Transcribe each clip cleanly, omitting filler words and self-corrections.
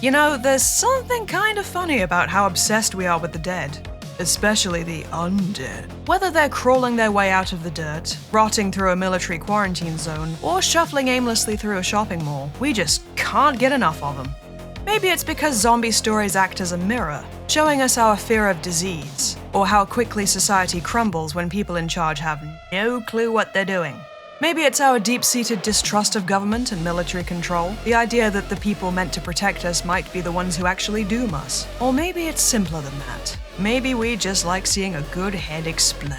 You know, there's something kind of funny about how obsessed we are with the dead. Especially the undead. Whether they're crawling their way out of the dirt, rotting through a military quarantine zone, or shuffling aimlessly through a shopping mall, we just can't get enough of them. Maybe it's because zombie stories act as a mirror, showing us our fear of disease, or how quickly society crumbles when people in charge have no clue what they're doing. Maybe it's our deep-seated distrust of government and military control, the idea that the people meant to protect us might be the ones who actually doom us. Or maybe it's simpler than that. Maybe we just like seeing a good head explode.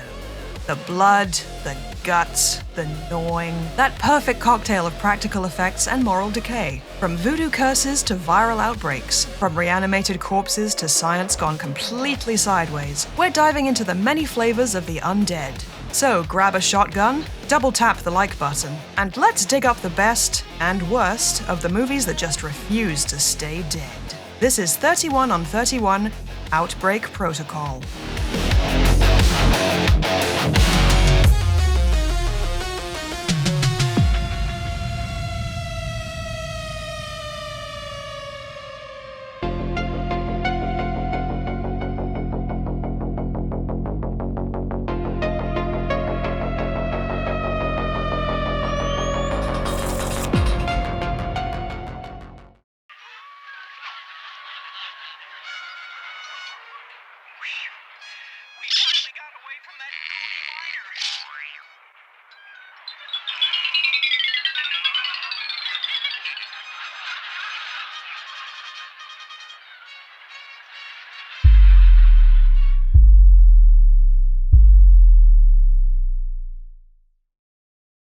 The blood, the guts, the gnawing, that perfect cocktail of practical effects and moral decay. From voodoo curses to viral outbreaks, from reanimated corpses to science gone completely sideways, we're diving into the many flavors of the undead. So grab a shotgun, double tap the like button, and let's dig up the best and worst of the movies that just refuse to stay dead. This is 31 on 31, Outbreak Protocol.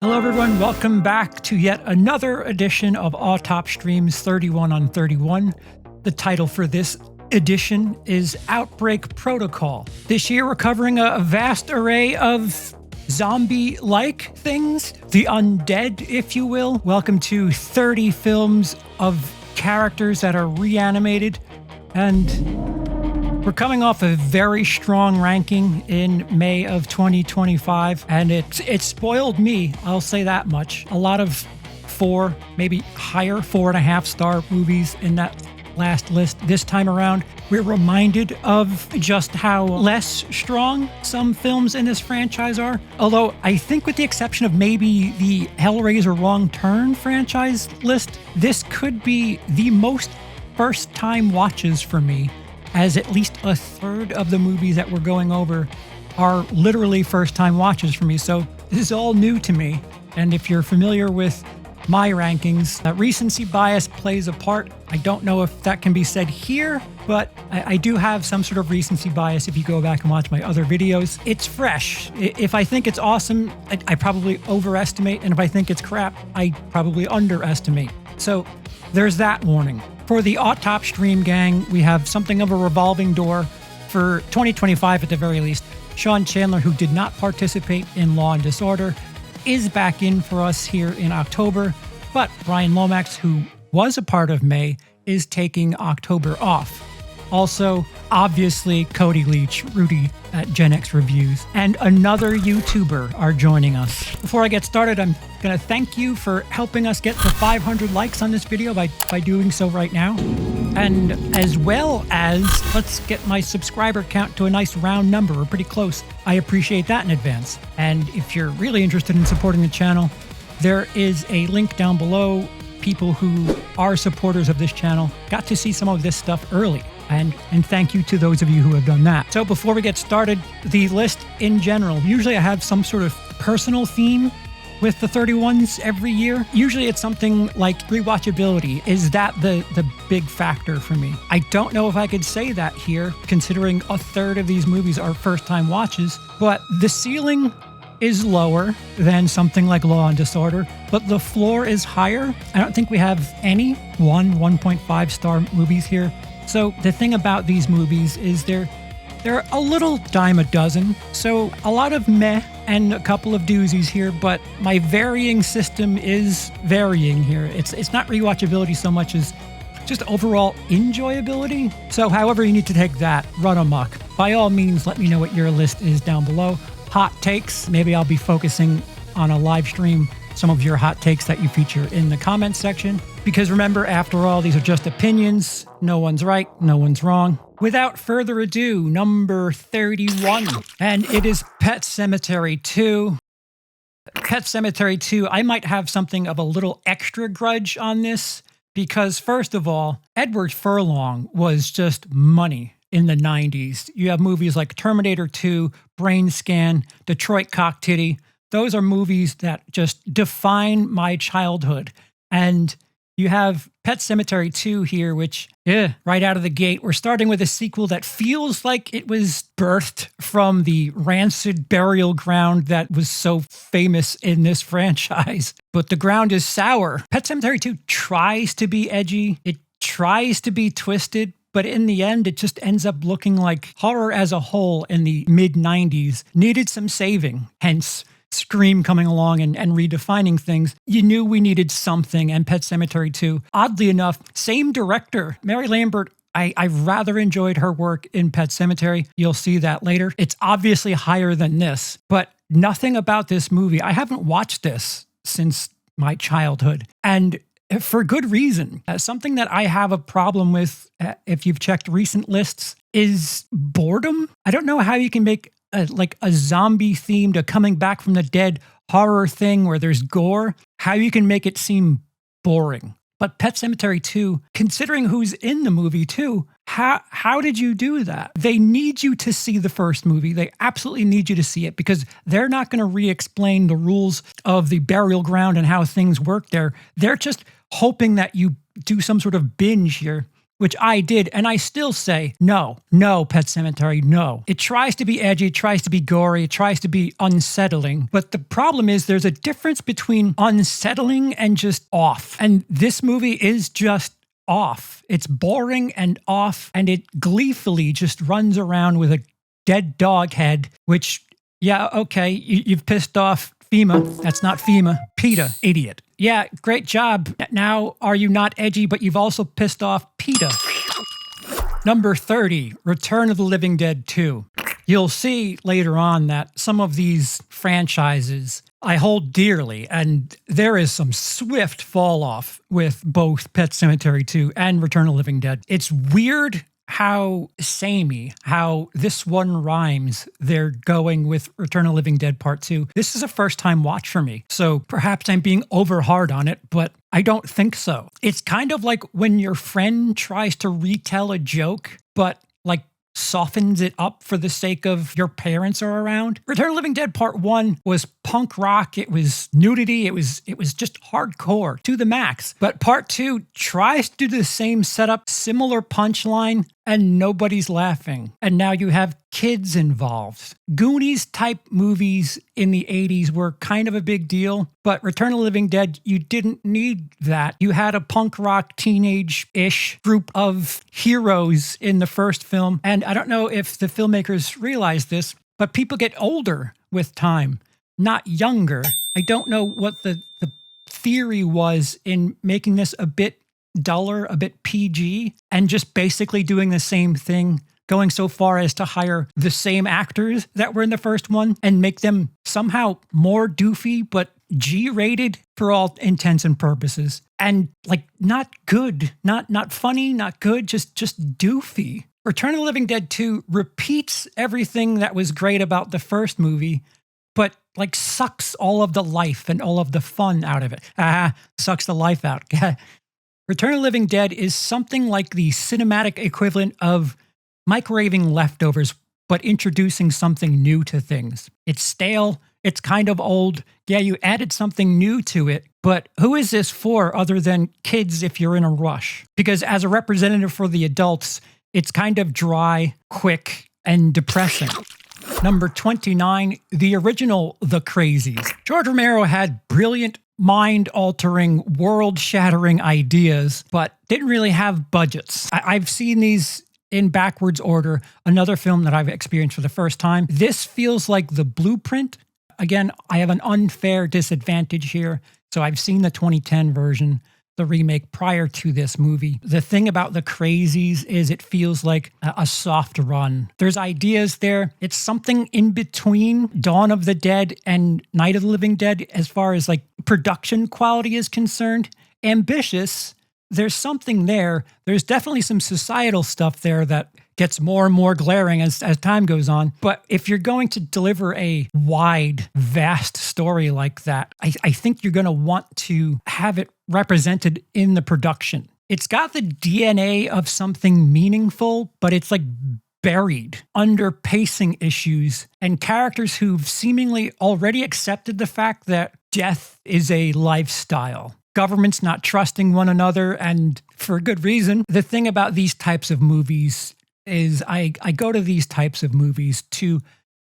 Hello everyone, welcome back to yet another edition of Autopstream's 31 on 31. The title for this edition is Outbreak Protocol. This year we're covering a vast array of zombie-like things, the undead, if you will. Welcome to 30 films of characters that are reanimated, and we're coming off a very strong ranking in May of 2025, and it spoiled me, I'll say that much. A lot of 4, maybe higher 4.5 star movies in that last list. This time around, we're reminded of just how less strong some films in this franchise are. Although I think with the exception of maybe the Hellraiser Wrong Turn franchise list, this could be the most first-time watches for me, as at least a third of the movies that we're going over are literally first-time watches for me. So this is all new to me. And if you're familiar with my rankings, recency bias plays a part. I don't know if that can be said here, but I do have some sort of recency bias if you go back and watch my other videos. It's fresh. If I think it's awesome, I probably overestimate. And if I think it's crap, I probably underestimate. So there's that warning. For the Autopstream gang, we have something of a revolving door for 2025 at the very least. Sean Chandler, who did not participate in Law and Disorder, is back in for us here in October, but Ryan Lomax, who was a part of May, is taking October off. Also, obviously, Cody Leach, Rudy at Gen X Reviews, and another YouTuber are joining us. Before I get started, I'm going to thank you for helping us get to 500 likes on this video by doing so right now. And as well as, let's get my subscriber count to a nice round number. We're pretty close. I appreciate that in advance. And if you're really interested in supporting the channel, there is a link down below. People who are supporters of this channel got to see some of this stuff early. And thank you to those of you who have done that. So before we get started, the list in general, usually I have some sort of personal theme with the 31s every year. Usually it's something like rewatchability. Is that the big factor for me? I don't know if I could say that here, considering a third of these movies are first-time watches, but the ceiling is lower than something like Law and Disorder, but the floor is higher. I don't think we have any 1.5 star movies here. So the thing about these movies is they're a little dime a dozen. So a lot of meh and a couple of doozies here, but my varying system is varying here. It's not rewatchability so much as just overall enjoyability. So however you need to take that, run amok. By all means, let me know what your list is down below. Hot takes, maybe I'll be focusing on a live stream some of your hot takes that you feature in the comments section. Because remember, after all, these are just opinions. No one's right, no one's wrong. Without further ado, number 31, and it is Pet Sematary 2. Pet Sematary 2, I might have something of a little extra grudge on this because, first of all, Edward Furlong was just money in the 90s. You have movies like Terminator 2, Brain Scan, Detroit Cock Titty. Those are movies that just define my childhood. And you have Pet Sematary 2 here, which, right out of the gate, we're starting with a sequel that feels like it was birthed from the rancid burial ground that was so famous in this franchise. But the ground is sour. Pet Sematary 2 tries to be edgy. It tries to be twisted. But in the end, it just ends up looking like horror as a whole in the mid-90s needed some saving. Hence, Scream coming along and redefining things. You knew we needed something, and Pet Sematary 2. Oddly enough, same director, Mary Lambert. I rather enjoyed her work in Pet Sematary. You'll see that later. It's obviously higher than this, but nothing about this movie. I haven't watched this since my childhood, and for good reason. Something that I have a problem with, if you've checked recent lists, is boredom. I don't know how you can make a zombie themed, a coming back from the dead horror thing where there's gore, how you can make it seem boring. But Pet Sematary 2, considering who's in the movie too, how did you do that? They need you to see the first movie. They absolutely need you to see it because they're not going to re-explain the rules of the burial ground and how things work there. They're just hoping that you do some sort of binge here, which I did, and I still say, no, Pet Sematary, no. It tries to be edgy, it tries to be gory, it tries to be unsettling, but the problem is there's a difference between unsettling and just off, and this movie is just off. It's boring and off, and it gleefully just runs around with a dead dog head, which, yeah, okay, you've pissed off FEMA. That's not FEMA. PETA, idiot. Yeah, great job. Now, are you not edgy, but you've also pissed off PETA? Number 30, Return of the Living Dead 2. You'll see later on that some of these franchises I hold dearly, and there is some swift fall off with both Pet Sematary 2 and Return of the Living Dead. It's weird how samey, how this one rhymes they're going with Return of the Living Dead Part 2. This is a first-time watch for me, so perhaps I'm being over hard on it, but I don't think so. It's kind of like when your friend tries to retell a joke, but softens it up for the sake of your parents are around. Return of the Living Dead Part 1 was punk rock, it was nudity, it was just hardcore to the max. But Part 2 tries to do the same setup, similar punchline, and nobody's laughing. And now you have kids involved. Goonies type movies in the 80s were kind of a big deal, but Return of the Living Dead, you didn't need that. You had a punk rock teenage-ish group of heroes in the first film, and I don't know if the filmmakers realize this, but people get older with time, not younger. I don't know what the theory was in making this a bit duller, a bit PG, and just basically doing the same thing, going so far as to hire the same actors that were in the first one and make them somehow more doofy, but G-rated for all intents and purposes. And not good, not funny, not good, just doofy. Return of the Living Dead 2 repeats everything that was great about the first movie, but sucks all of the life and all of the fun out of it. Sucks the life out. Return of the Living Dead is something like the cinematic equivalent of microwaving leftovers, but introducing something new to things. It's stale, it's kind of old. Yeah, you added something new to it, but who is this for other than kids if you're in a rush? Because as a representative for the adults, it's kind of dry, quick, and depressing. Number 29, the original The Crazies. George Romero had brilliant, mind-altering, world-shattering ideas, but didn't really have budgets. I've seen these in backwards order, another film that I've experienced for the first time. This feels like the blueprint. Again, I have an unfair disadvantage here, so I've seen the 2010 version. the remake prior to this movie. The thing about the Crazies is it feels like a soft run. There's ideas there. It's something in between Dawn of the Dead and Night of the Living Dead as far as like production quality is concerned. Ambitious. There's something there. There's definitely some societal stuff there that gets more and more glaring as time goes on. But if you're going to deliver a wide, vast story like that, I think you're going to want to have it represented in the production. It's got the DNA of something meaningful, but it's like buried under pacing issues and characters who've seemingly already accepted the fact that death is a lifestyle. Governments not trusting one another, and for good reason. The thing about these types of movies is I go to these types of movies to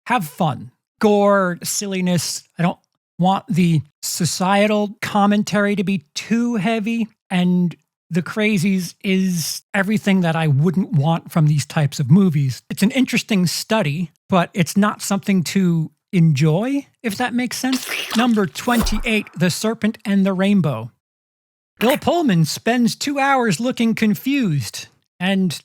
have fun. Gore, silliness. I don't want the societal commentary to be too heavy, and The Crazies is everything that I wouldn't want from these types of movies. It's an interesting study, but it's not something to enjoy, if that makes sense. Number 28, The Serpent and the Rainbow. Bill Pullman spends 2 hours looking confused, and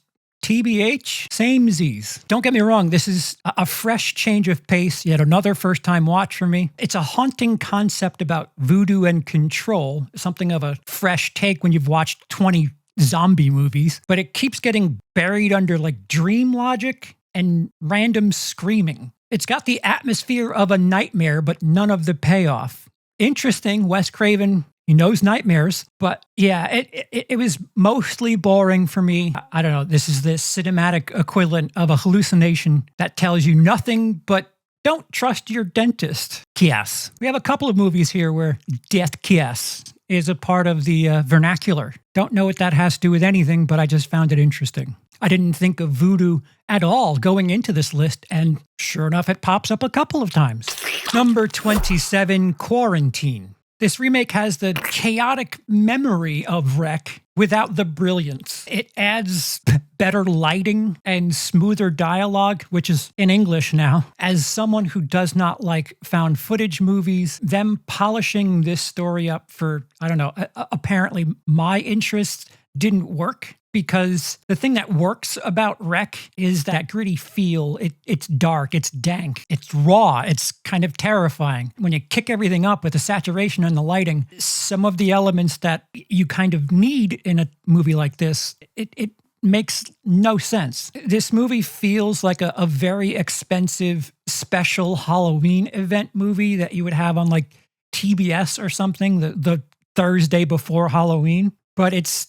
TBH, samesies. Don't get me wrong, this is a fresh change of pace, yet another first-time watch for me. It's a haunting concept about voodoo and control, something of a fresh take when you've watched 20 zombie movies, but it keeps getting buried under like dream logic and random screaming. It's got the atmosphere of a nightmare, but none of the payoff. Interesting, Wes Craven, he knows nightmares, but yeah, it was mostly boring for me. I don't know, this is the cinematic equivalent of a hallucination that tells you nothing but don't trust your dentist. Kias. We have a couple of movies here where death kias is a part of the vernacular. Don't know what that has to do with anything, but I just found it interesting. I didn't think of voodoo at all going into this list, and sure enough, it pops up a couple of times. Number 27, Quarantine. This remake has the chaotic memory of Rec without the brilliance. It adds better lighting and smoother dialogue, which is in English now. As someone who does not like found footage movies, them polishing this story up for, I don't know, apparently my interests didn't work. Because the thing that works about Rec is that gritty feel. It's dark, it's dank, it's raw, it's kind of terrifying. When you kick everything up with the saturation and the lighting, some of the elements that you kind of need in a movie like this, it makes no sense. This movie feels like a very expensive special Halloween event movie that you would have on like TBS or something, the Thursday before Halloween. But it's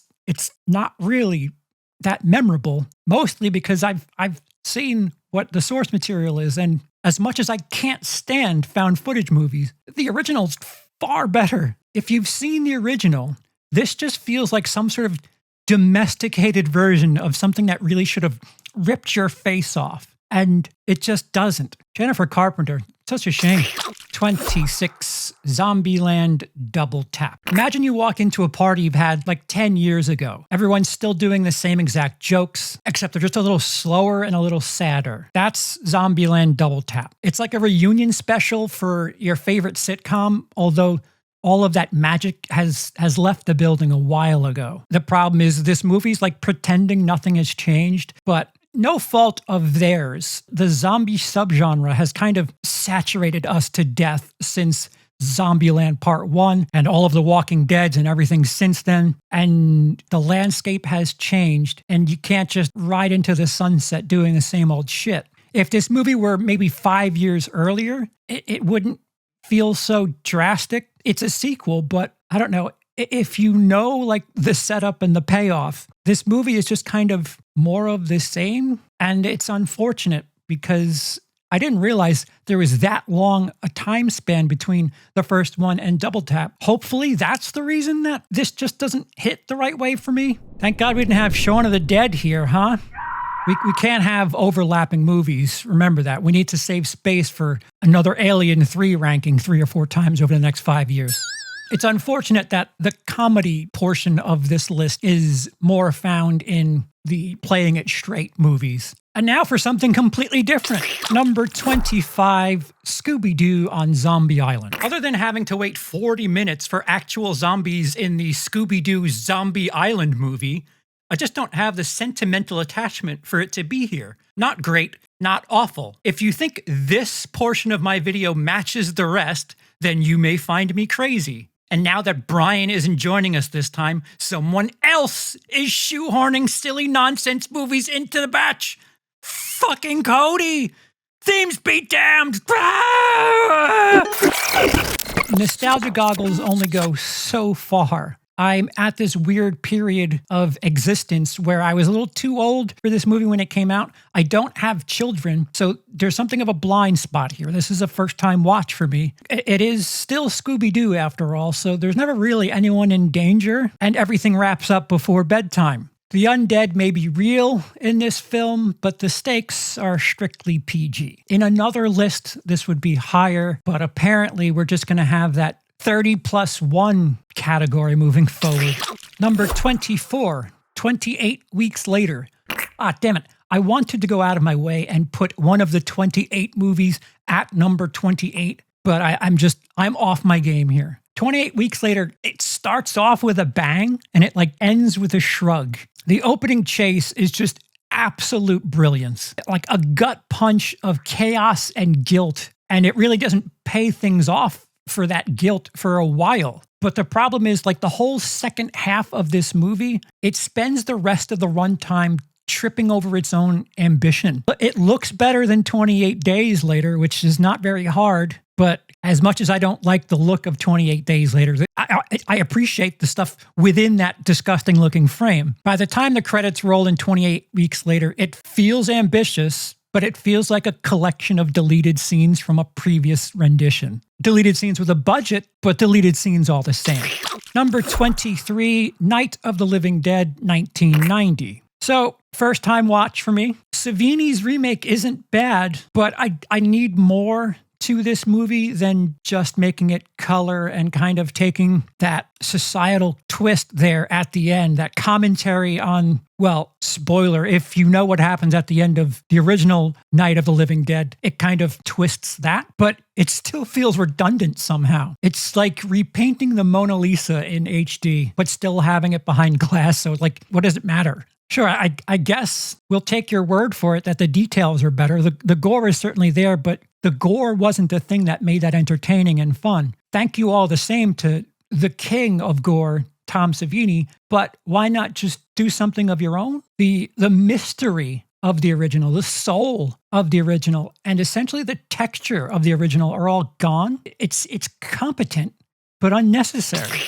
not really that memorable, mostly because I've seen what the source material is, and as much as I can't stand found footage movies, the original's far better. If you've seen the original, this just feels like some sort of domesticated version of something that really should have ripped your face off, and it just doesn't. Jennifer Carpenter, such a shame. 26, Zombieland Double Tap. Imagine you walk into a party you've had like 10 years ago. Everyone's still doing the same exact jokes, except they're just a little slower and a little sadder. That's Zombieland Double Tap. It's like a reunion special for your favorite sitcom, although all of that magic has left the building a while ago. The problem is this movie's like pretending nothing has changed, but no fault of theirs. The zombie subgenre has kind of saturated us to death since Zombieland Part 1 and all of the Walking Deads and everything since then. And the landscape has changed, and you can't just ride into the sunset doing the same old shit. If this movie were maybe 5 years earlier, it wouldn't feel so drastic. It's a sequel, but I don't know. If you know like the setup and the payoff, this movie is just kind of more of the same. And it's unfortunate because I didn't realize there was that long a time span between the first one and Double Tap. Hopefully that's the reason that this just doesn't hit the right way for me. Thank God we didn't have Shaun of the Dead here, huh? We can't have overlapping movies. Remember that. We need to save space for another Alien 3 ranking 3 or 4 times over the next 5 years. It's unfortunate that the comedy portion of this list is more found in the playing it straight movies. And now for something completely different. Number 25, Scooby-Doo on Zombie Island. Other than having to wait 40 minutes for actual zombies in the Scooby-Doo Zombie Island movie, I just don't have the sentimental attachment for it to be here. Not great, not awful. If you think this portion of my video matches the rest, then you may find me crazy. And now that Brian isn't joining us this time, someone else is shoehorning silly nonsense movies into the batch. Fucking Cody! Themes be damned! Nostalgia goggles only go so far. I'm at this weird period of existence where I was a little too old for this movie when it came out. I don't have children, so there's something of a blind spot here. This is a first-time watch for me. It is still Scooby-Doo after all, so there's never really anyone in danger, and everything wraps up before bedtime. The undead may be real in this film, but the stakes are strictly PG. In another list, this would be higher, but apparently we're just going to have that 30+1 category moving forward. Number 24, 28 weeks later. Ah, damn it. I wanted to go out of my way and put one of the 28 movies at number 28, but I'm off my game here. 28 weeks later, it starts off with a bang and it ends with a shrug. The opening chase is just absolute brilliance. Like a gut punch of chaos and guilt, and it really doesn't pay things off for that guilt for a while. But the problem is the whole second half of this movie, it spends the rest of the runtime tripping over its own ambition. It looks better than 28 Days Later, which is not very hard. But as much as I don't like the look of 28 Days Later, I appreciate the stuff within that disgusting looking frame. By the time the credits roll in 28 weeks later, it feels ambitious, but it feels like a collection of deleted scenes from a previous rendition. Deleted scenes with a budget, but deleted scenes all the same. Number 23, Night of the Living Dead, 1990. So, first time watch for me. Savini's remake isn't bad, but I need more to this movie than just making it color and kind of taking that societal twist there at the end, that commentary on, well, spoiler, if you know what happens at the end of the original Night of the Living Dead, it kind of twists that, but it still feels redundant somehow. It's like repainting the Mona Lisa in HD, but still having it behind glass, so what does it matter? Sure, I guess we'll take your word for it that the details are better. The gore is certainly there, but the gore wasn't the thing that made that entertaining and fun. Thank you all the same to the king of gore, Tom Savini, but why not just do something of your own? The mystery of the original, the soul of the original, and essentially the texture of the original are all gone. It's competent, but unnecessary.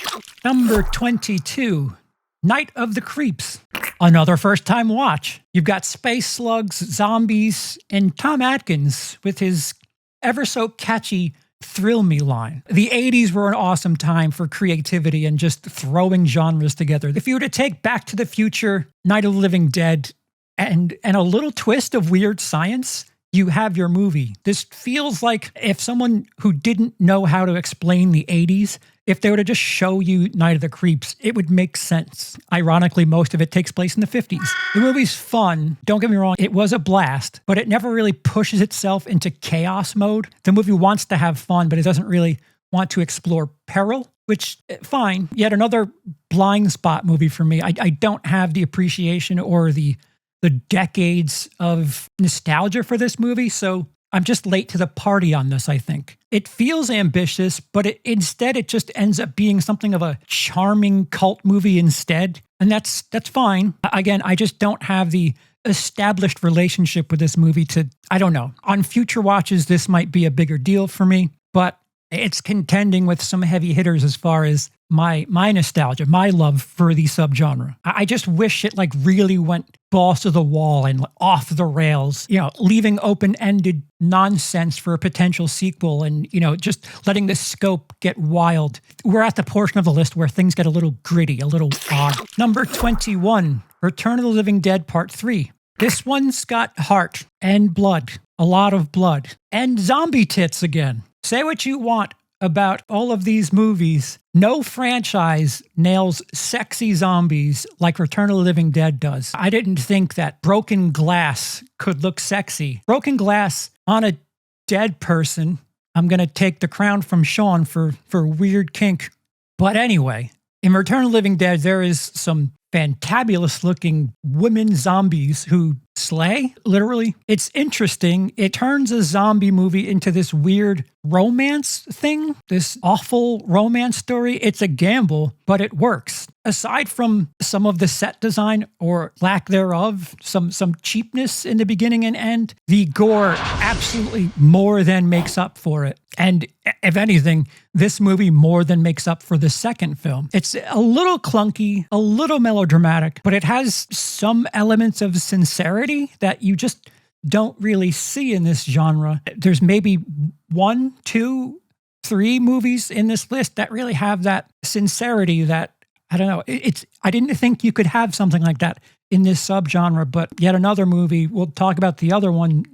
Number 22, Night of the Creeps. Another first-time watch. You've got space slugs, zombies, and Tom Atkins with his ever-so-catchy Thrill Me line. The 80s were an awesome time for creativity and just throwing genres together. If you were to take Back to the Future, Night of the Living Dead, and a little twist of weird science, you have your movie. This feels like if someone who didn't know how to explain the 80s, if they were to just show you Night of the Creeps, it would make sense. Ironically, most of it takes place in the 50s. The movie's fun. Don't get me wrong, it was a blast, but it never really pushes itself into chaos mode. The movie wants to have fun, but it doesn't really want to explore peril, which, fine. Yet another blind spot movie for me. I don't have the appreciation or the decades of nostalgia for this movie, so I'm just late to the party on this, I think. It feels ambitious, but instead it just ends up being something of a charming cult movie instead, and that's fine. Again, I just don't have the established relationship with this movie I don't know. On future watches, this might be a bigger deal for me, but it's contending with some heavy hitters as far as my nostalgia, my love for the subgenre. I just wish it really went balls to the wall and off the rails, leaving open-ended nonsense for a potential sequel and, just letting the scope get wild. We're at the portion of the list where things get a little gritty, a little odd. Number 21, Return of the Living Dead Part 3. This one's got heart and blood, a lot of blood, and zombie tits again. Say what you want about all of these movies, no franchise nails sexy zombies like Return of the Living Dead does. I didn't think that broken glass could look sexy. Broken glass on a dead person. I'm going to take the crown from Sean for weird kink. But anyway, in Return of the Living Dead, there is some fantabulous looking women zombies who slay, literally. It's interesting. It turns a zombie movie into this weird romance thing, this awful romance story. It's a gamble, but it works. Aside from some of the set design or lack thereof, some cheapness in the beginning and end, the gore absolutely more than makes up for it. And if anything, this movie more than makes up for the second film. It's a little clunky, a little melodramatic, but it has some elements of sincerity that you just don't really see in this genre. There's maybe 1, 2, 3 movies in this list that really have that sincerity that, I don't know, I didn't think you could have something like that in this subgenre, but yet another movie, we'll talk about the other one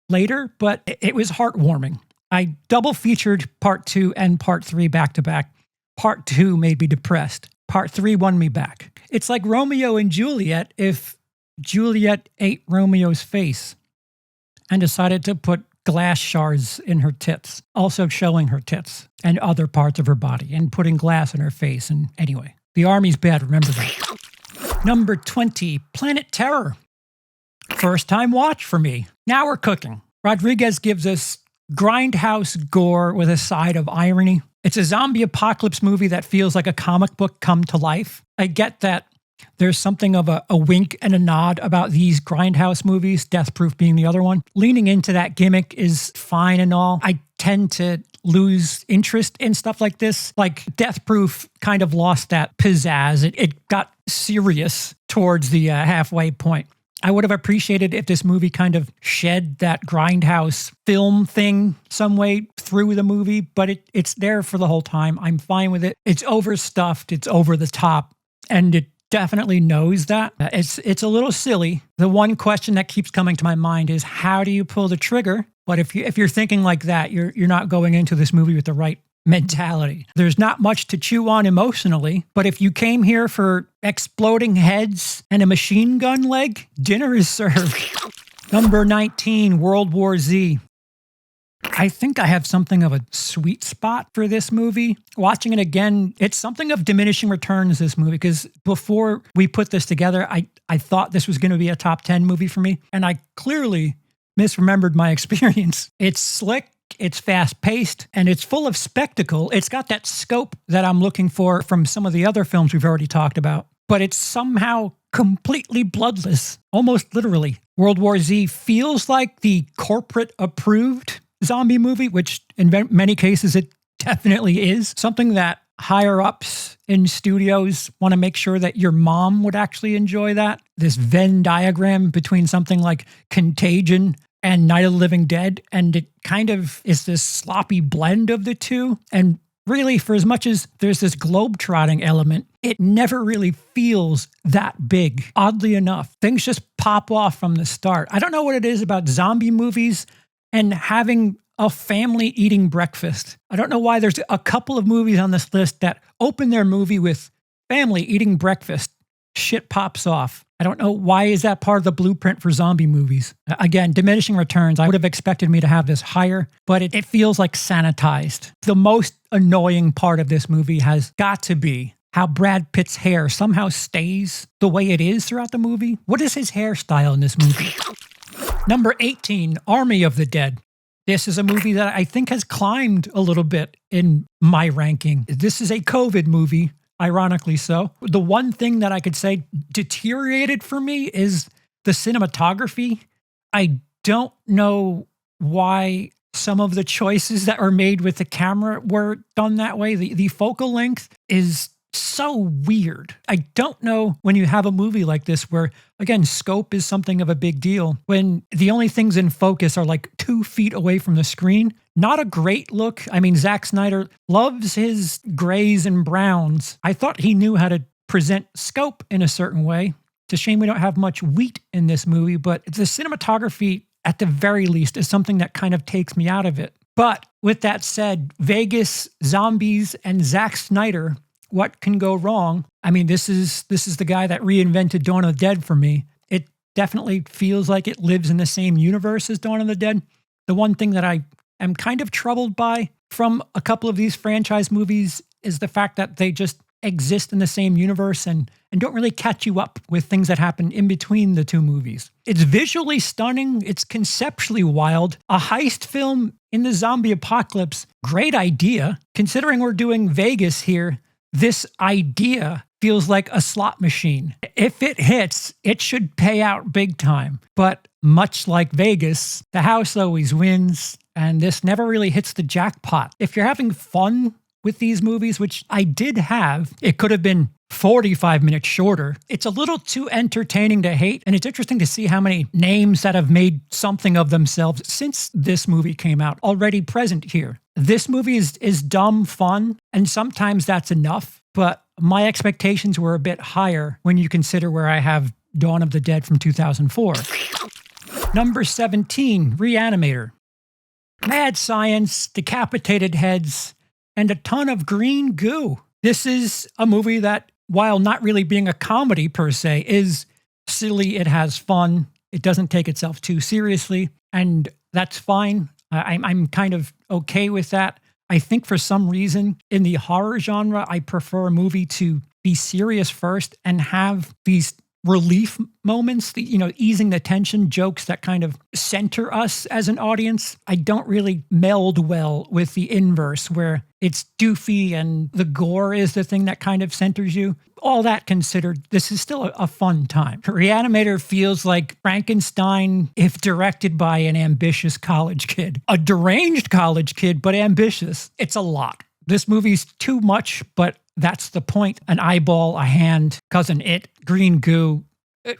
later, but it was heartwarming. I double featured part 2 and part 3 back to back. Part 2 made me depressed. Part 3 won me back. It's like Romeo and Juliet if Juliet ate Romeo's face and decided to put glass shards in her tits, also showing her tits and other parts of her body and putting glass in her face. And anyway, the army's bad, remember that. Number 20, Planet Terror. First time watch for me. Now we're cooking. Rodriguez gives us grindhouse gore with a side of irony. It's a zombie apocalypse movie that feels like a comic book come to life. I get that there's something of a wink and a nod about these grindhouse movies, Death Proof being the other one. Leaning into that gimmick is fine and all. I tend to lose interest in stuff like this. Like Death Proof kind of lost that pizzazz. It got serious towards the halfway point. I would have appreciated if this movie kind of shed that grindhouse film thing some way through the movie, but it's there for the whole time. I'm fine with it. It's overstuffed. It's over the top. And it definitely knows that. It's a little silly. The one question that keeps coming to my mind is, how do you pull the trigger? But if you're thinking like that, you're not going into this movie with the right mentality. There's not much to chew on emotionally, but if you came here for exploding heads and a machine gun leg, dinner is served. Number 19, World War Z. I think I have something of a sweet spot for this movie. Watching it again, it's something of diminishing returns, this movie, because before we put this together, I thought this was going to be a top 10 movie for me, and I clearly misremembered my experience. It's slick, it's fast-paced, and it's full of spectacle. It's got that scope that I'm looking for from some of the other films we've already talked about, but it's somehow completely bloodless, almost literally. World War Z feels like the corporate-approved zombie movie, which in many cases it definitely is. Something that higher-ups in studios want to make sure that your mom would actually enjoy that. This Venn diagram between something like Contagion and Night of the Living Dead, and it kind of is this sloppy blend of the two. And really, for as much as there's this globe-trotting element, it never really feels that big. Oddly enough, things just pop off from the start. I don't know what it is about zombie movies and having a family eating breakfast. I don't know why there's a couple of movies on this list that open their movie with family eating breakfast. Shit pops off. I don't know why is that part of the blueprint for zombie movies. Again, diminishing returns. I would have expected me to have this higher, but it feels like sanitized. The most annoying part of this movie has got to be how Brad Pitt's hair somehow stays the way it is throughout the movie. What is his hairstyle in this movie? Number 18, Army of the Dead. This is a movie that I think has climbed a little bit in my ranking. This is a COVID movie, ironically so. The one thing that I could say deteriorated for me is the cinematography. I don't know why some of the choices that were made with the camera were done that way. The focal length is so weird. I don't know when you have a movie like this where, again, scope is something of a big deal, when the only things in focus are like 2 feet away from the screen. Not a great look. I mean, Zack Snyder loves his grays and browns. I thought he knew how to present scope in a certain way. It's a shame we don't have much wheat in this movie, but the cinematography, at the very least, is something that kind of takes me out of it. But with that said, Vegas, zombies, and Zack Snyder, what can go wrong? I mean, this is the guy that reinvented Dawn of the Dead for me. It definitely feels like it lives in the same universe as Dawn of the Dead. The one thing that I am kind of troubled by from a couple of these franchise movies is the fact that they just exist in the same universe and don't really catch you up with things that happen in between the two movies. It's visually stunning. It's conceptually wild. A heist film in the zombie apocalypse. Great idea. Considering we're doing Vegas here, this idea feels like a slot machine. If it hits, it should pay out big time. But much like Vegas, the house always wins, and this never really hits the jackpot. If you're having fun with these movies, which I did have, it could have been 45 minutes shorter. It's a little too entertaining to hate, and it's interesting to see how many names that have made something of themselves since this movie came out already present here. This movie is dumb fun, and sometimes that's enough, but my expectations were a bit higher when you consider where I have Dawn of the Dead from 2004. Number 17, Re-Animator. Mad science, decapitated heads, and a ton of green goo. This is a movie that, while not really being a comedy per se, is silly. It has fun. It doesn't take itself too seriously, and that's fine. I'm kind of okay with that. I think for some reason in the horror genre, I prefer a movie to be serious first and have these relief moments, easing the tension, jokes that kind of center us as an audience. I don't really meld well with the inverse where it's doofy and the gore is the thing that kind of centers you. All that considered, this is still a fun time. Re-Animator feels like Frankenstein if directed by an ambitious college kid. A deranged college kid, but ambitious. It's a lot. This movie's too much, but that's the point. An eyeball, a hand, cousin it, green goo.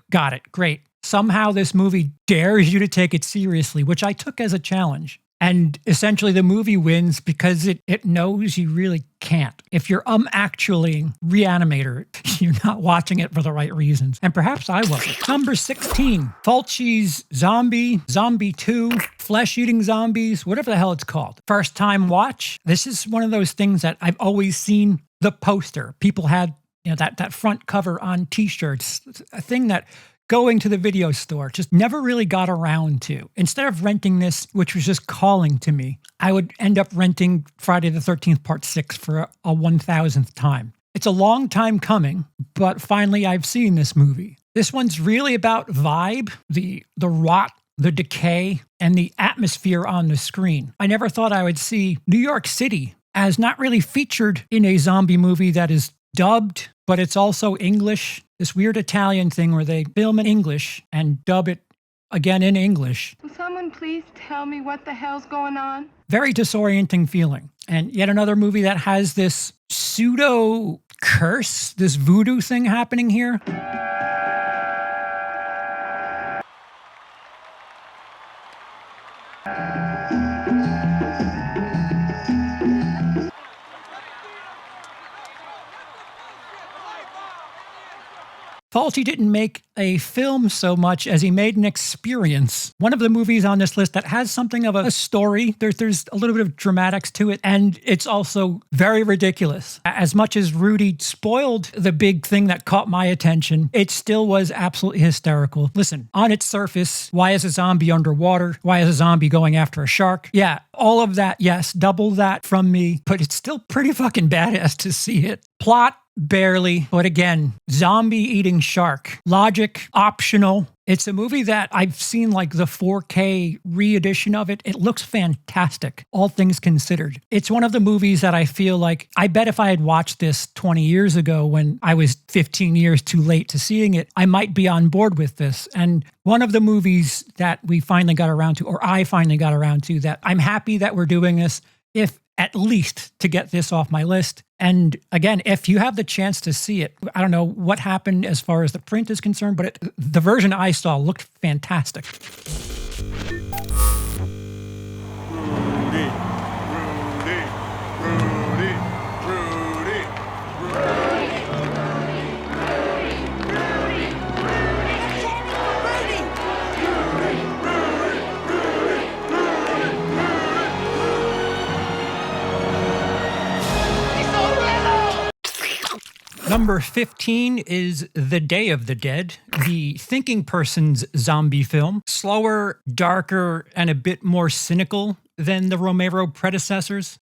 Got it. Great. Somehow this movie dares you to take it seriously, which I took as a challenge. And essentially the movie wins because it knows you really can't. If you're actually Re-Animator, you're not watching it for the right reasons. And perhaps I wasn't. Number 16, Fulci's Zombie, Zombie 2, flesh-eating zombies, whatever the hell it's called. First time watch. This is one of those things that I've always seen the poster. People had that front cover on t-shirts, a thing that going to the video store just never really got around to. Instead of renting this, which was just calling to me, I would end up renting Friday the 13th Part 6 for a 1000th time. It's a long time coming, but finally I've seen this movie. This one's really about vibe, the rot, the decay, and the atmosphere on the screen. I never thought I would see New York City as not really featured in a zombie movie that is dubbed, but it's also English. This weird Italian thing where they film in English and dub it again in English. Will someone please tell me what the hell's going on? Very disorienting feeling. And yet another movie that has this pseudo curse, this voodoo thing happening here. Fulci didn't make a film so much as he made an experience. One of the movies on this list that has something of a story. There's a little bit of dramatics to it, and it's also very ridiculous. As much as Rudy spoiled the big thing that caught my attention, it still was absolutely hysterical. Listen, on its surface, why is a zombie underwater? Why is a zombie going after a shark? Yeah, all of that, yes, double that from me, but it's still pretty fucking badass to see it. Plot, barely, but again, zombie eating shark. Logic, optional. It's a movie that I've seen like the 4K re-edition of it. It looks fantastic, all things considered. It's one of the movies that I feel like, I bet if I had watched this 20 years ago when I was 15 years too late to seeing it, I might be on board with this. And one of the movies that we finally got around to, or I finally got around to, that I'm happy that we're doing this, if at least to get this off my list. And again, if you have the chance to see it, I don't know what happened as far as the print is concerned, but the version I saw looked fantastic. Number 15 is The Day of the Dead, the thinking person's zombie film. Slower, darker, and a bit more cynical than the Romero predecessors.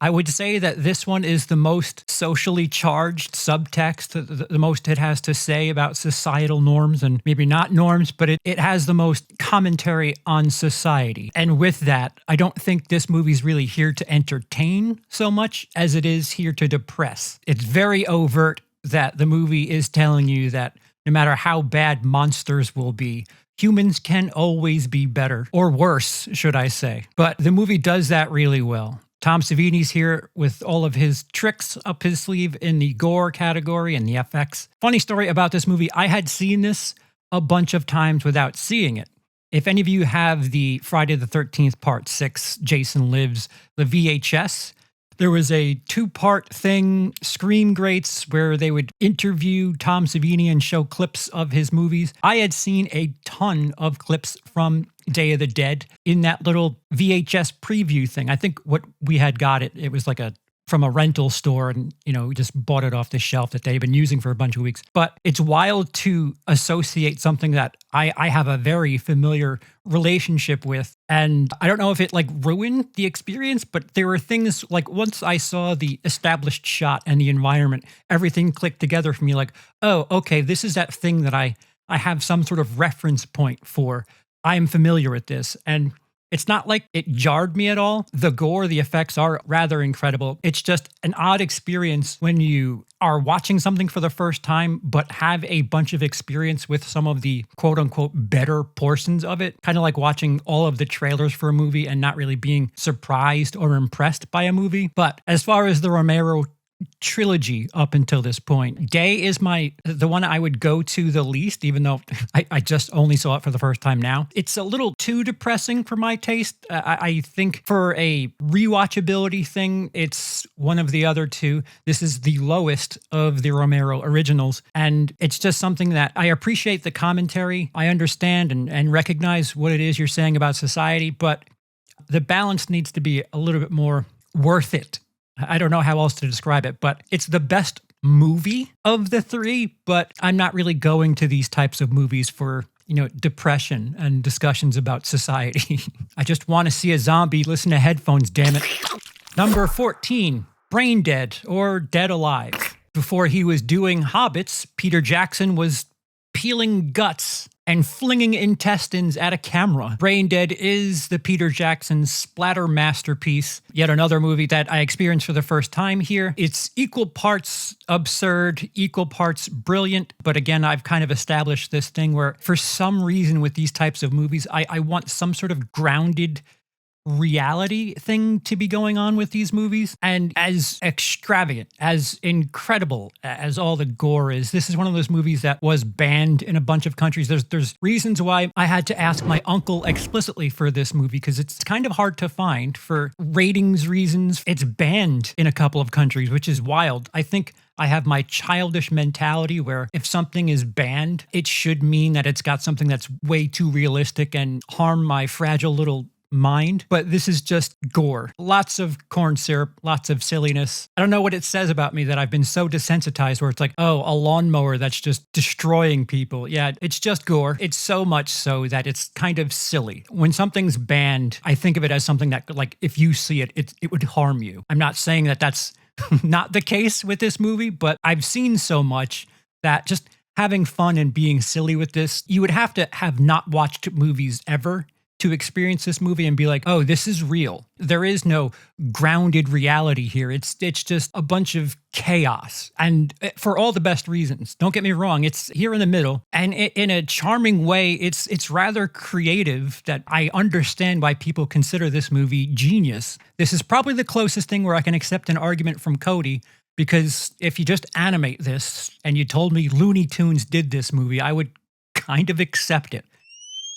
I would say that this one is the most socially charged subtext, the most it has to say about societal norms, and maybe not norms, but it has the most commentary on society. And with that, I don't think this movie's really here to entertain so much as it is here to depress. It's very overt that the movie is telling you that no matter how bad monsters will be, humans can always be better, or worse, should I say. But the movie does that really well. Tom Savini's here with all of his tricks up his sleeve in the gore category and the FX. Funny story about this movie, I had seen this a bunch of times without seeing it. If any of you have the Friday the 13th Part 6, Jason Lives, the VHS, there was a 2-part thing, Scream Greats, where they would interview Tom Savini and show clips of his movies. I had seen a ton of clips from Day of the Dead in that little VHS preview thing. I think what we had got it was like from a rental store, and we just bought it off the shelf that they've been using for a bunch of weeks. But it's wild to associate something that I have a very familiar relationship with. And I don't know if it ruined the experience, but there were things once I saw the established shot and the environment, everything clicked together for me oh, okay, this is that thing that I have some sort of reference point for. I'm familiar with this. And it's not like it jarred me at all. The gore, the effects are rather incredible. It's just an odd experience when you are watching something for the first time, but have a bunch of experience with some of the quote unquote better portions of it. Kind of like watching all of the trailers for a movie and not really being surprised or impressed by a movie. But as far as the Romero trilogy up until this point, Day is the one I would go to the least, even though I just only saw it for the first time now. It's a little too depressing for my taste. I think for a rewatchability thing, it's one of the other two. This is the lowest of the Romero originals, and it's just something that I appreciate the commentary. I understand and recognize what it is you're saying about society, but the balance needs to be a little bit more worth it. I don't know how else to describe it, but it's the best movie of the three, but I'm not really going to these types of movies for, depression and discussions about society. I just want to see a zombie listen to headphones, damn it. Number 14, Braindead, or Dead Alive. Before he was doing Hobbits, Peter Jackson was peeling guts and flinging intestines at a camera. Braindead is the Peter Jackson splatter masterpiece. Yet another movie that I experienced for the first time here. It's equal parts absurd, equal parts brilliant. But again, I've kind of established this thing where for some reason with these types of movies, I want some sort of grounded reality thing to be going on with these movies. And as extravagant, as incredible as all the gore is, this is one of those movies that was banned in a bunch of countries. There's reasons why I had to ask my uncle explicitly for this movie, because it's kind of hard to find for ratings reasons. It's banned in a couple of countries, which is wild. I think I have my childish mentality where if something is banned, it should mean that it's got something that's way too realistic and harm my fragile little mind. But this is just gore. Lots of corn syrup, lots of silliness. I don't know what it says about me that I've been so desensitized where it's a lawnmower that's just destroying people. Yeah, it's just gore. It's so much so that it's kind of silly. When something's banned, I think of it as something that, if you see it, it would harm you. I'm not saying that that's not the case with this movie, but I've seen so much that just having fun and being silly with this, you would have to have not watched movies ever to experience this movie and be like, oh, this is real. There is no grounded reality here. It's just a bunch of chaos, and for all the best reasons. Don't get me wrong, it's here in the middle, and in a charming way, it's rather creative that I understand why people consider this movie genius. This is probably the closest thing where I can accept an argument from Cody, because if you just animate this and you told me Looney Tunes did this movie, I would kind of accept it.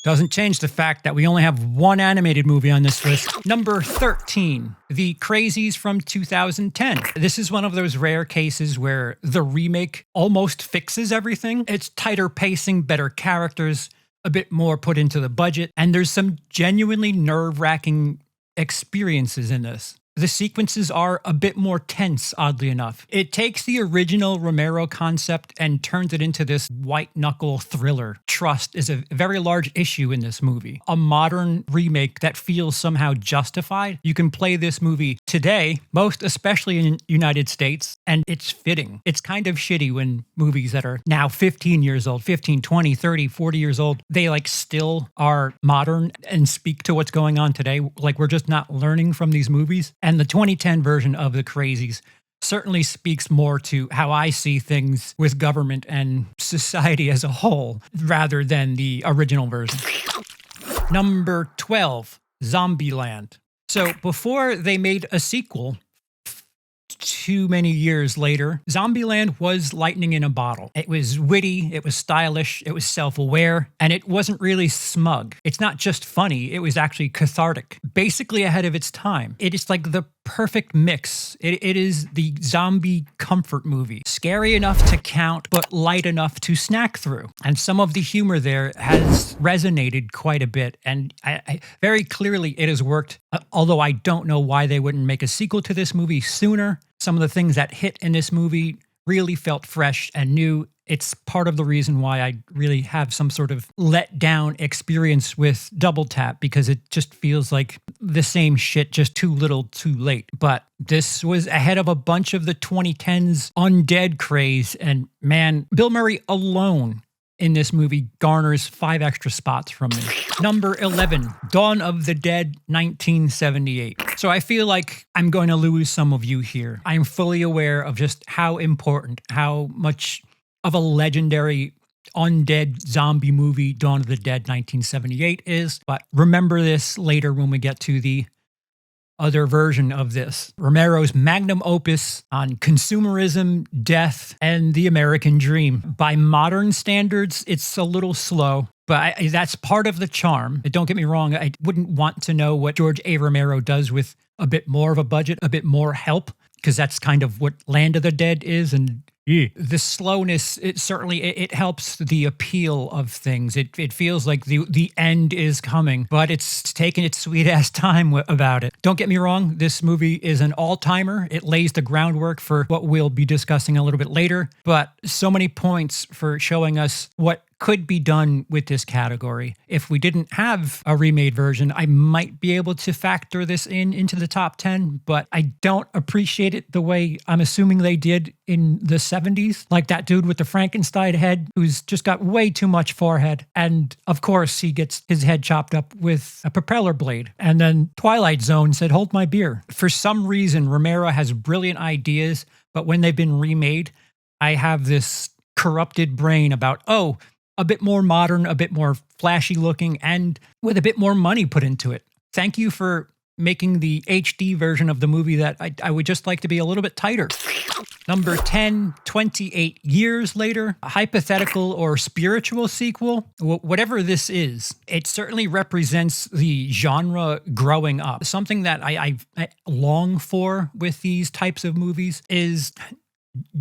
Doesn't change the fact that we only have one animated movie on this list. Number 13, The Crazies from 2010. This is one of those rare cases where the remake almost fixes everything. It's tighter pacing, better characters, a bit more put into the budget, and there's some genuinely nerve-wracking experiences in this. the sequences are a bit more tense, oddly enough. It takes the original Romero concept and turns it into this white-knuckle thriller. Trust is a very large issue in this movie. A modern remake that feels somehow justified. You can play this movie today, most especially in the United States, and it's fitting. It's kind of shitty when movies that are now 15 years old, 15, 20, 30, 40 years old, they like still are modern and speak to what's going on today. Like we're just not learning from these movies. And the 2010 version of the Crazies certainly speaks more to how I see things with government and society as a whole, rather than the original version. Number 12, Zombieland. So before they made a sequel, too many years later, Zombieland was lightning in a bottle. It was witty, it was stylish, it was self-aware, and it wasn't really smug. It's not just funny, it was actually cathartic. Basically ahead of its time. It is like the perfect mix. It is the zombie comfort movie. Scary enough to count, but light enough to snack through. And some of the humor there has resonated quite a bit. And I very clearly it has worked, although I don't know why they wouldn't make a sequel to this movie sooner. Some of the things that hit in this movie really felt fresh and new. It's part of the reason why I really have some sort of let down experience with Double Tap, because it just feels like the same shit, just too little, too late. But this was ahead of a bunch of the 2010s undead craze. And man, Bill Murray alone in this movie garners 5 extra spots from me. Number 11, Dawn of the Dead, 1978. So I feel like I'm going to lose some of you here. I'm fully aware of just how important, how much of a legendary undead zombie movie Dawn of the Dead 1978 is, but remember this later when we get to the other version of this. Romero's magnum opus on consumerism, death, and the American dream. By modern standards, it's a little slow, but that's part of the charm. Don't get me wrong, I wouldn't want to know what George A. Romero does with a bit more of a budget, a bit more help, because that's kind of what Land of the Dead is, and the slowness, it certainly helps the appeal of things. It feels like the end is coming, but it's taking its sweet ass time about it. Don't get me wrong, this movie is an all-timer. It lays the groundwork for what we'll be discussing a little bit later, but so many points for showing us what could be done with this category. If we didn't have a remade version, I might be able to factor this into the top 10, but I don't appreciate it the way I'm assuming they did in the 70s. Like that dude with the Frankenstein head who's just got way too much forehead. And of course, he gets his head chopped up with a propeller blade. And then Twilight Zone said, "Hold my beer." For some reason, Romero has brilliant ideas, but when they've been remade, I have this corrupted brain about, a bit more modern, a bit more flashy looking, and with a bit more money put into it. Thank you for making the HD version of the movie that I would just like to be a little bit tighter. Number 10, 28 years later, a hypothetical or spiritual sequel, whatever this is, it certainly represents the genre growing up. Something that I long for with these types of movies is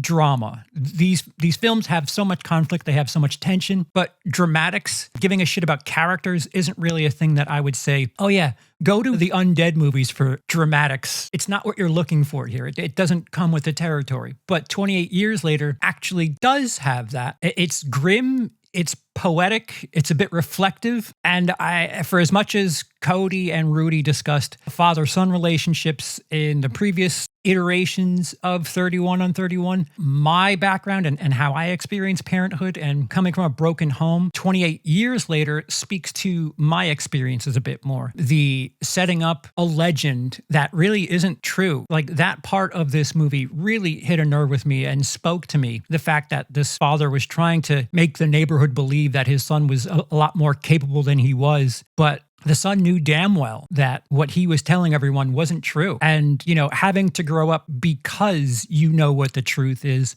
drama. These films have so much conflict, they have so much tension, but dramatics, giving a shit about characters, isn't really a thing that I would say, oh yeah, go to the undead movies for dramatics. It's not what you're looking for here. It doesn't come with the territory. But 28 years later actually does have that. It's grim, it's poetic, it's a bit reflective, and for as much as Cody and Rudy discussed father-son relationships in the previous iterations of 31 on 31, my background and how I experience parenthood and coming from a broken home 28 years later speaks to my experiences a bit more. The setting up a legend that really isn't true. Like that part of this movie really hit a nerve with me and spoke to me. The fact that this father was trying to make the neighborhood believe that his son was a lot more capable than he was, but the son knew damn well that what he was telling everyone wasn't true. And, having to grow up because you know what the truth is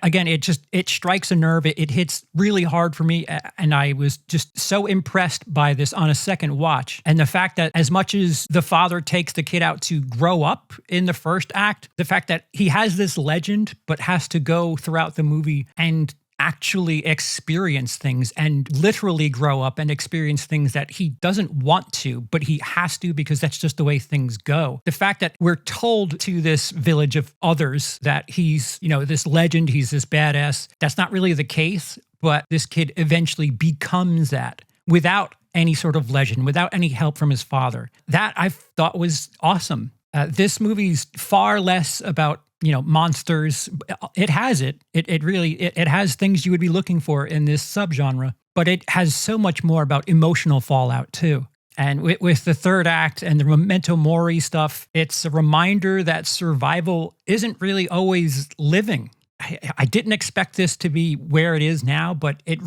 again, it strikes a nerve. It hits really hard for me. And I was just so impressed by this on a second watch. And the fact that as much as the father takes the kid out to grow up in the first act, the fact that he has this legend, but has to go throughout the movie and actually experience things and literally grow up and experience things that he doesn't want to, but he has to because that's just the way things go. The fact that we're told to this village of others that he's, this legend, he's this badass, that's not really the case, but this kid eventually becomes that without any sort of legend, without any help from his father. That I thought was awesome. This movie's far less about monsters. It has it. It really has things you would be looking for in this subgenre, but it has so much more about emotional fallout too. And with the third act and the memento mori stuff, it's a reminder that survival isn't really always living. I didn't expect this to be where it is now, but it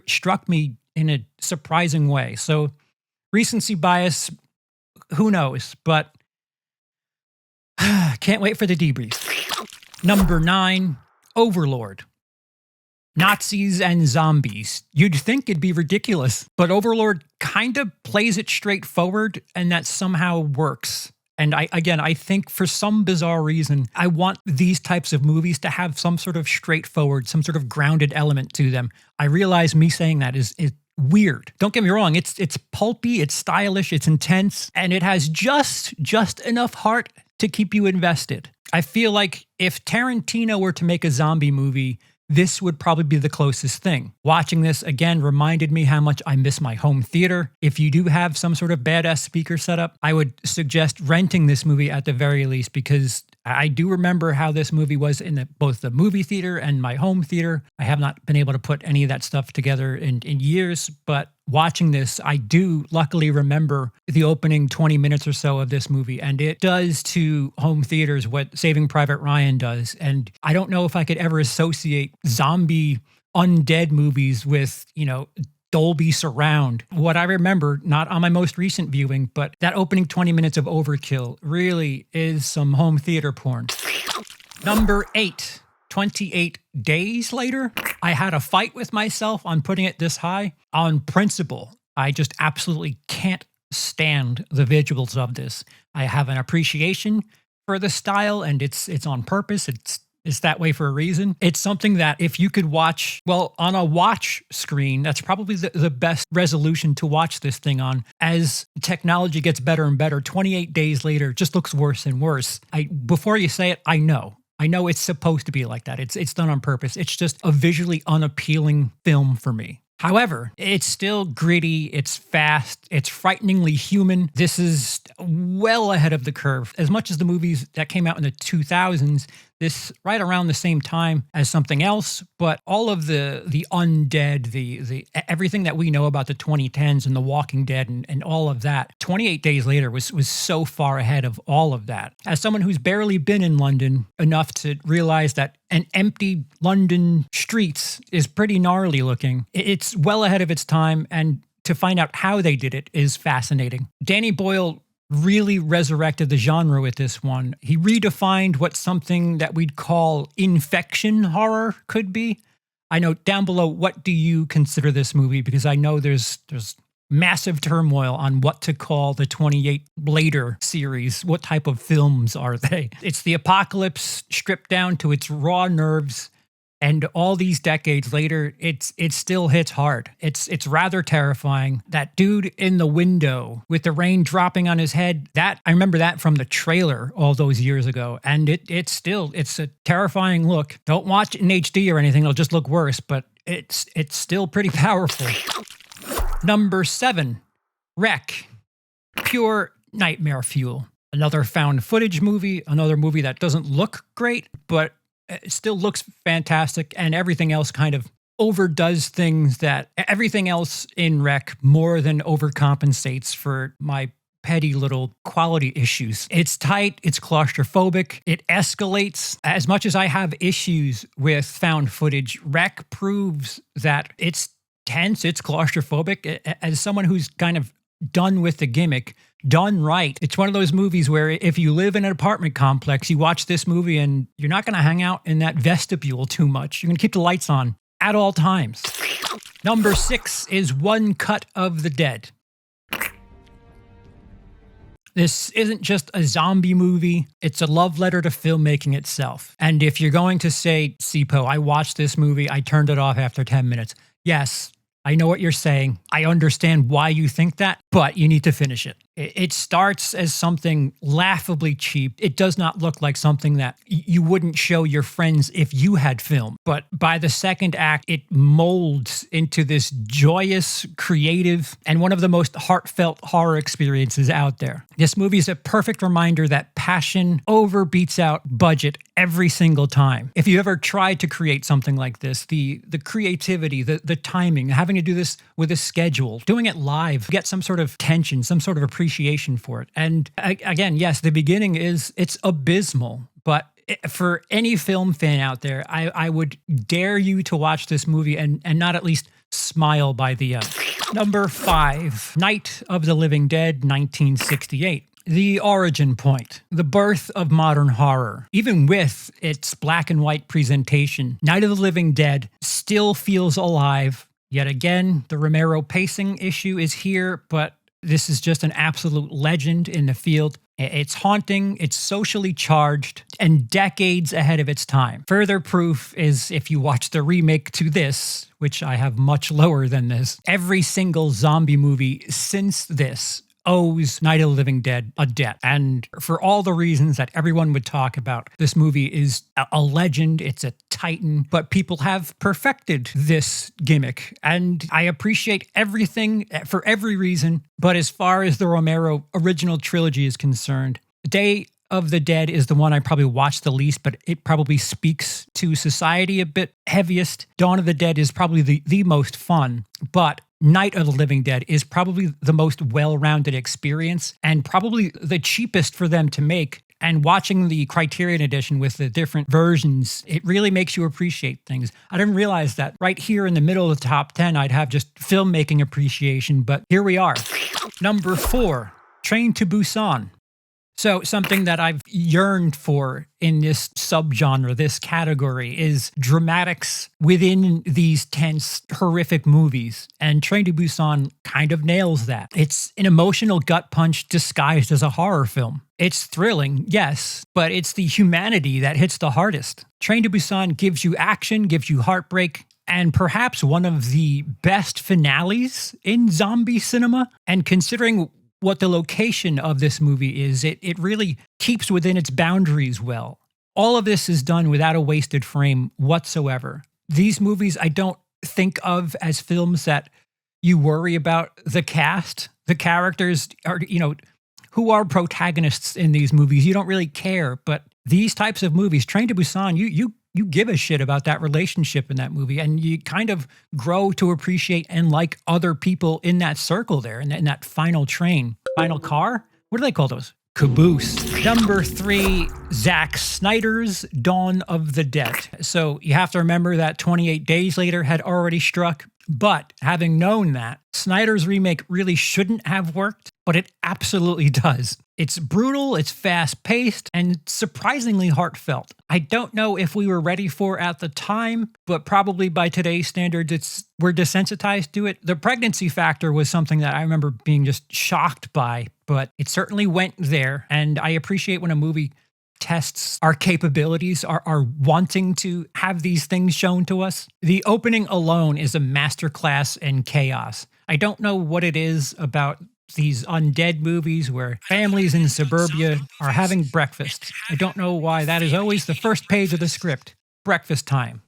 struck me in a surprising way. So recency bias, who knows, but can't wait for the debrief. Number 9, Overlord. Nazis and zombies. You'd think it'd be ridiculous, but Overlord kind of plays it straightforward, and that somehow works. And I think for some bizarre reason, I want these types of movies to have some sort of straightforward, some sort of grounded element to them. I realize me saying that is weird. Don't get me wrong. It's pulpy, it's stylish, it's intense, and it has just enough heart to keep you invested. I feel like if Tarantino were to make a zombie movie, this would probably be the closest thing. Watching this again reminded me how much I miss my home theater. If you do have some sort of badass speaker setup, I would suggest renting this movie at the very least, because I do remember how this movie was in both the movie theater and my home theater. I have not been able to put any of that stuff together in years, but watching this, I do luckily remember the opening 20 minutes or so of this movie, and it does to home theaters what Saving Private Ryan does. And I don't know if I could ever associate zombie undead movies with, Dolby Surround. What I remember, not on my most recent viewing, but that opening 20 minutes of Overkill really is some home theater porn. Number 8, 28 Days Later. I had a fight with myself on putting it this high. On principle, I just absolutely can't stand the visuals of this. I have an appreciation for the style, and it's on purpose. It's that way for a reason. It's something that if you could watch, on a watch screen, that's probably the best resolution to watch this thing on. As technology gets better and better, 28 Days Later just looks worse and worse. Before you say it, I know it's supposed to be like that. It's done on purpose. It's just a visually unappealing film for me. However, it's still gritty, it's fast, it's frighteningly human. This is well ahead of the curve. As much as the movies that came out in the 2000s, this right around the same time as something else, but all of the undead, the everything that we know about the 2010s and The Walking Dead and all of that, 28 Days Later was so far ahead of all of that. As someone who's barely been in London enough to realize that an empty London streets is pretty gnarly looking, it's well ahead of its time, and to find out how they did it is fascinating. Danny Boyle really resurrected the genre with this one. He redefined what something that we'd call infection horror could be. I know down below, what do you consider this movie? Because I know there's massive turmoil on what to call the 28 Later series. What type of films are they? It's the apocalypse stripped down to its raw nerves. And all these decades later, it still hits hard. It's rather terrifying. That dude in the window with the rain dropping on his head, I remember that from the trailer all those years ago. And it's a terrifying look. Don't watch it in HD or anything, it'll just look worse, but it's still pretty powerful. Number 7, Wreck. Pure nightmare fuel. Another found footage movie, another movie that doesn't look great, but it still looks fantastic, and everything else kind of overdoes things that everything else in Wreck more than overcompensates for my petty little quality issues. It's tight, it's claustrophobic, it escalates. As much as I have issues with found footage, Wreck proves that it's tense, it's claustrophobic. As someone who's kind of done with the gimmick, done right, it's one of those movies where if you live in an apartment complex, you watch this movie and you're not going to hang out in that vestibule too much. You're going to keep the lights on at all times. Number 6 is One Cut of the Dead. This isn't just a zombie movie, it's a love letter to filmmaking itself. And if you're going to say, Sipo, I watched this movie, I turned it off after 10 minutes. Yes, I know what you're saying. I understand why you think that, but you need to finish it. It starts as something laughably cheap. It does not look like something that you wouldn't show your friends if you had film. But by the second act, it molds into this joyous, creative, and one of the most heartfelt horror experiences out there. This movie is a perfect reminder that passion overbeats out budget every single time. If you ever tried to create something like this, the creativity, the timing, having to do this with a schedule, doing it live, get some sort of tension, some sort of appreciation for it. And again, yes, the beginning it's abysmal, but for any film fan out there, I would dare you to watch this movie and not at least smile by the end. Number 5, Night of the Living Dead, 1968. The origin point, the birth of modern horror. Even with its black and white presentation, Night of the Living Dead still feels alive. Yet again, the Romero pacing issue is here, but this is just an absolute legend in the field. It's haunting, it's socially charged, and decades ahead of its time. Further proof is if you watch the remake to this, which I have much lower than this, every single zombie movie since this owes Night of the Living Dead a debt. And for all the reasons that everyone would talk about, this movie is a legend, it's a titan, but people have perfected this gimmick. And I appreciate everything for every reason. But as far as the Romero original trilogy is concerned, Day of the Dead is the one I probably watched the least, but it probably speaks to society a bit heaviest. Dawn of the Dead is probably the most fun, but Night of the Living Dead is probably the most well-rounded experience and probably the cheapest for them to make. And watching the Criterion edition with the different versions, it really makes you appreciate things. I didn't realize that right here in the middle of the top 10, I'd have just filmmaking appreciation, but here we are. Number 4, Train to Busan. So something that I've yearned for in this subgenre, this category, is dramatics within these tense, horrific movies. And Train to Busan kind of nails that. It's an emotional gut punch disguised as a horror film. It's thrilling, yes, but it's the humanity that hits the hardest. Train to Busan gives you action, gives you heartbreak, and perhaps one of the best finales in zombie cinema. And considering what the location of this movie is, it really keeps within its boundaries well. All of this is done without a wasted frame whatsoever. These movies I don't think of as films that you worry about the cast. The characters are, who are protagonists in these movies. You don't really care, but these types of movies, Train to Busan, you give a shit about that relationship in that movie, and you kind of grow to appreciate and like other people in that circle there, in that final train. Final car? What do they call those? Caboose. Number 3, Zack Snyder's Dawn of the Dead. So you have to remember that 28 Days Later had already struck, but having known that, Snyder's remake really shouldn't have worked, but it absolutely does. It's brutal, it's fast-paced, and surprisingly heartfelt. I don't know if we were ready for it at the time, but probably by today's standards, we're desensitized to it. The pregnancy factor was something that I remember being just shocked by, but it certainly went there, and I appreciate when a movie tests our capabilities, our wanting to have these things shown to us. The opening alone is a masterclass in chaos. I don't know what it is about these undead movies where families in suburbia are having breakfast. I don't know why that is always the first page of the script. Breakfast time.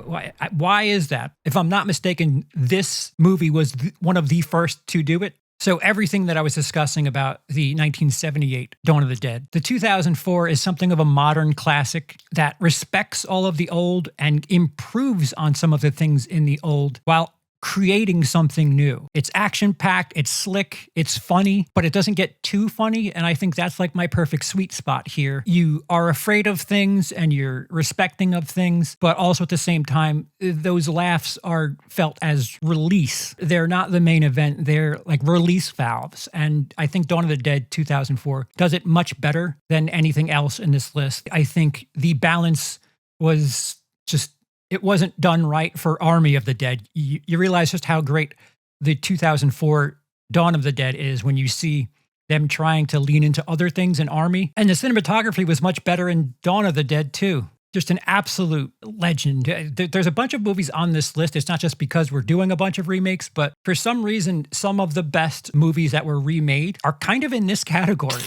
Why is that? If I'm not mistaken, this movie was one of the first to do it. So everything that I was discussing about the 1978 Dawn of the Dead, the 2004 is something of a modern classic that respects all of the old and improves on some of the things in the old while creating something new. It's action-packed, it's slick, it's funny, but it doesn't get too funny, and I think that's like my perfect sweet spot here. You are afraid of things and you're respecting of things, but also at the same time, those laughs are felt as release. They're not the main event, they're like release valves, and I think Dawn of the Dead 2004 does it much better than anything else in this list. I think the balance was just it wasn't done right for Army of the Dead. You realize just how great the 2004 Dawn of the Dead is when you see them trying to lean into other things in Army. And the cinematography was much better in Dawn of the Dead too. Just an absolute legend. There's a bunch of movies on this list. It's not just because we're doing a bunch of remakes, but for some reason, some of the best movies that were remade are kind of in this category.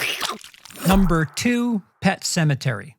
Number 2, Pet Sematary.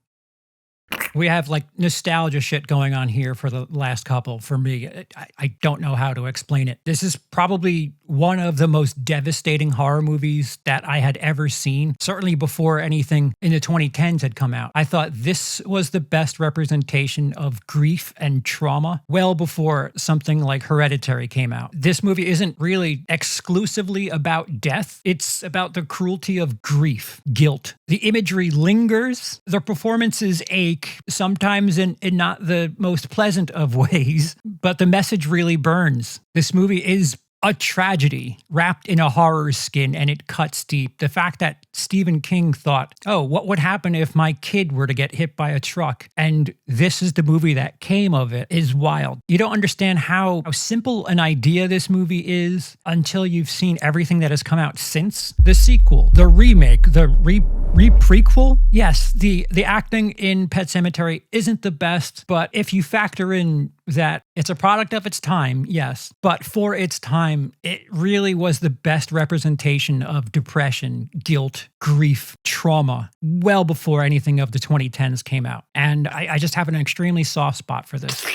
We have like nostalgia shit going on here for the last couple. For me, I don't know how to explain it. This is probably one of the most devastating horror movies that I had ever seen, certainly before anything in the 2010s had come out. I thought this was the best representation of grief and trauma, well before something like Hereditary came out. This movie isn't really exclusively about death. It's about the cruelty of grief, guilt. The imagery lingers. The performances ache, sometimes in not the most pleasant of ways, but the message really burns. This movie is a tragedy wrapped in a horror skin, and it cuts deep. The fact that Stephen King thought, oh, what would happen if my kid were to get hit by a truck? And this is the movie that came of it is wild. You don't understand how simple an idea this movie is until you've seen everything that has come out since. The sequel, the remake, the prequel. Yes, the acting in Pet Sematary isn't the best, but if you factor in that it's a product of its time, yes, but for its time, it really was the best representation of depression, guilt, grief, trauma, well before anything of the 2010s came out. And I just have an extremely soft spot for this.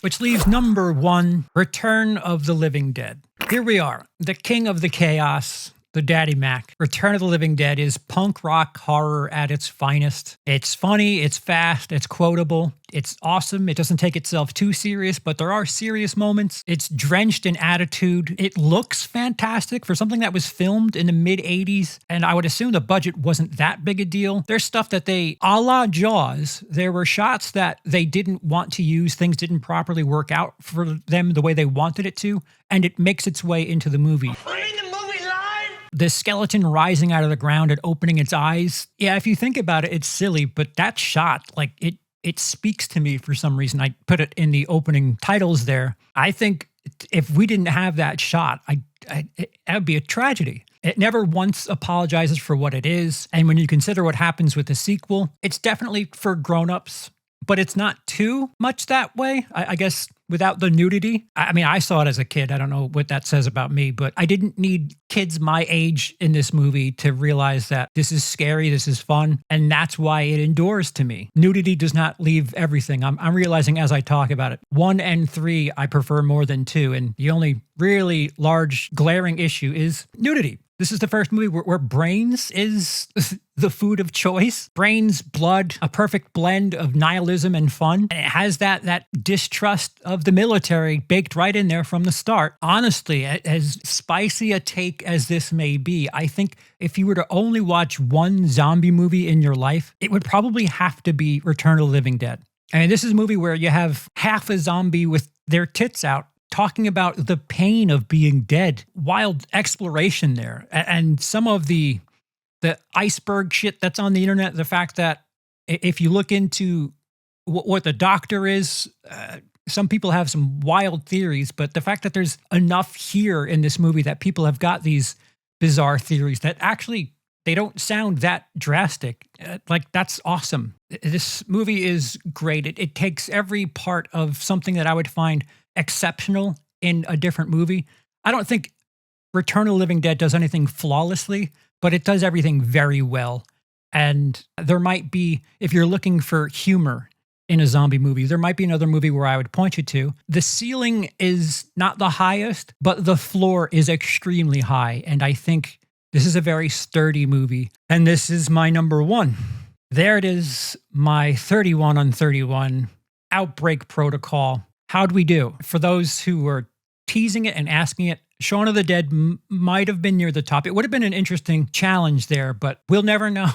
Which leaves number 1, Return of the Living Dead. Here we are, the king of the chaos, the Daddy Mac. Return of the Living Dead is punk rock horror at its finest. It's funny, it's fast, it's quotable, it's awesome. It doesn't take itself too serious, but there are serious moments. It's drenched in attitude. It looks fantastic for something that was filmed in the mid-'80s, and I would assume the budget wasn't that big a deal. There's stuff that they, a la Jaws, there were shots that they didn't want to use, things didn't properly work out for them the way they wanted it to, and it makes its way into the movie. The skeleton rising out of the ground and opening its eyes. Yeah, if you think about it, it's silly, but that shot, like it speaks to me for some reason. I put it in the opening titles there. I think if we didn't have that shot, it would be a tragedy. It never once apologizes for what it is. And when you consider what happens with the sequel, it's definitely for grown-ups, but it's not too much that way. I guess without the nudity. I mean, I saw it as a kid. I don't know what that says about me, but I didn't need kids my age in this movie to realize that this is scary, this is fun, and that's why it endures to me. Nudity does not leave everything. I'm realizing as I talk about it. 1 and 3 I prefer more than 2, and the only really large glaring issue is nudity. This is the first movie where brains is the food of choice. Brains, blood, a perfect blend of nihilism and fun. And it has that distrust of the military baked right in there from the start. Honestly, as spicy a take as this may be, I think if you were to only watch one zombie movie in your life, it would probably have to be Return of the Living Dead. I mean, this is a movie where you have half a zombie with their tits out, talking about the pain of being dead. Wild exploration there. And some of the iceberg shit that's on the internet, the fact that if you look into what the doctor is, some people have some wild theories, but the fact that there's enough here in this movie that people have got these bizarre theories that actually, they don't sound that drastic. Like, that's awesome. This movie is great. It takes every part of something that I would find exceptional in a different movie. I don't think Return of the Living Dead does anything flawlessly, but it does everything very well. And there might be, if you're looking for humor in a zombie movie, there might be another movie where I would point you to. The ceiling is not the highest, but the floor is extremely high. And I think this is a very sturdy movie. And this is my number 1. There it is, my 31 on 31, Outbreak Protocol. How'd we do? For those who were teasing it and asking it, Shaun of the Dead might have been near the top. It would have been an interesting challenge there, but we'll never know.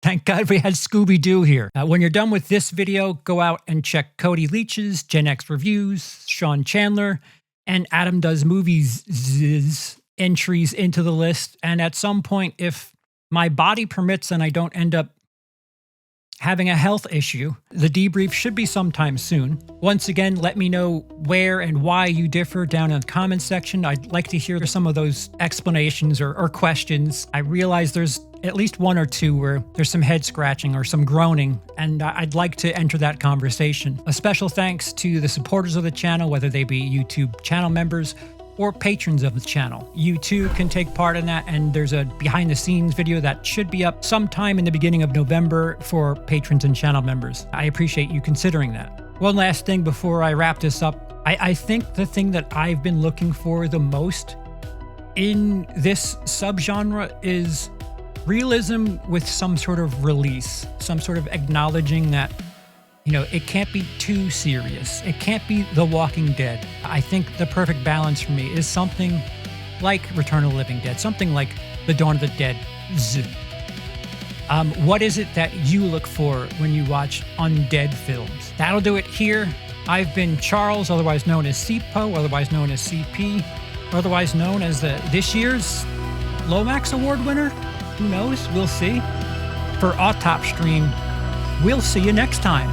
Thank God we had Scooby-Doo here. When you're done with this video, go out and check Cody Leach's Gen X Reviews, Sean Chandler, and Adam Does Movies' entries into the list. And at some point, if my body permits and I don't end up having a health issue. The debrief should be sometime soon. Once again, let me know where and why you differ down in the comments section. I'd like to hear some of those explanations or questions. I realize there's at least one or two where there's some head scratching or some groaning, and I'd like to enter that conversation. A special thanks to the supporters of the channel, whether they be YouTube channel members or patrons of the channel. You too can take part in that, and there's a behind the scenes video that should be up sometime in the beginning of November for patrons and channel members. I appreciate you considering that. One last thing before I wrap this up. I think the thing that I've been looking for the most in this subgenre is realism with some sort of release, some sort of acknowledging that, you know, it can't be too serious. It can't be The Walking Dead. I think the perfect balance for me is something like Return of the Living Dead, something like The Dawn of the Dead. What is it that you look for when you watch undead films? That'll do it here. I've been Charles, otherwise known as CPO, otherwise known as CP, otherwise known as this year's Lomax Award winner. Who knows? We'll see. For Autopstream, we'll see you next time.